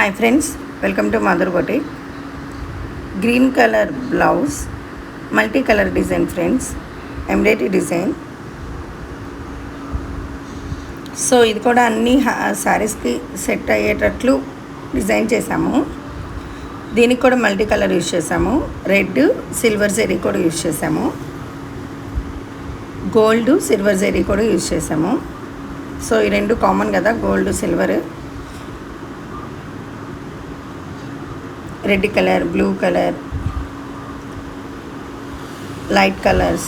Hi friends, welcome to mother boutique. Green colour blouse, multi colour design friends, embroidery design. So ఇది కూడా అన్ని శారీస్కి set అయ్యేటట్లు design చేసాము. దీనికి కూడా మల్టీ కలర్ యూజ్ చేసాము. రెడ్, సిల్వర్ జెరీ కూడా యూజ్ చేసాము. గోల్డ్, సిల్వర్ జెరీ కూడా యూజ్ చేసాము. సో ఈ రెండు కామన్ కదా, gold silver. Red colour, blue colour, light colours.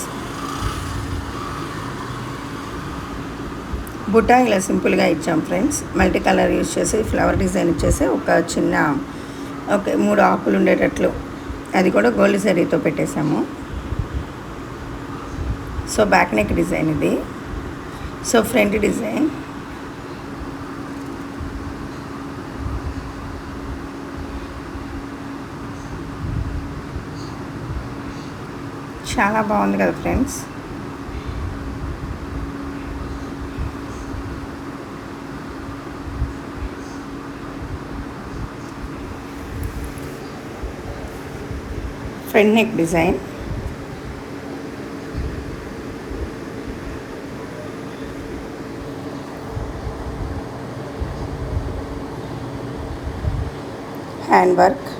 బుట్ట ఇలా సింపుల్గా ఇచ్చాం ఫ్రెండ్స్. మల్టీ కలర్ యూజ్ చేసి ఫ్లవర్ డిజైన్ ఇచ్చేసి ఒక చిన్న 3 ఆకులు ఉండేటట్లు అది కూడా గోల్డ్ జరీతో పెట్టేశాము. సో బ్యాక్ నెక్ డిజైన్ ఇది. సో ఫ్రంట్ డిజైన్ చాలా బాగుంది కదా friends. Front neck design, hand work,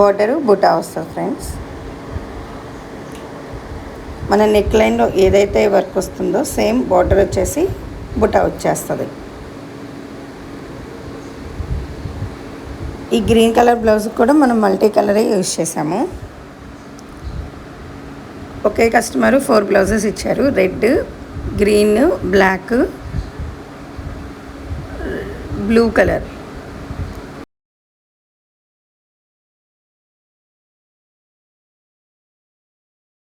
border బుటా వస్తుంది ఫ్రెండ్స్. మన నెక్ లైన్లో ఏదైతే వర్క్ వస్తుందో సేమ్ బార్డర్ వచ్చేసి బుటా వచ్చేస్తుంది. ఈ గ్రీన్ కలర్ బ్లౌజ్కి కూడా మనం మల్టీ కలరే యూజ్ చేసాము. ఒకే కస్టమరు 4 బ్లౌజెస్ ఇచ్చారు. Red, green, black, blue colour.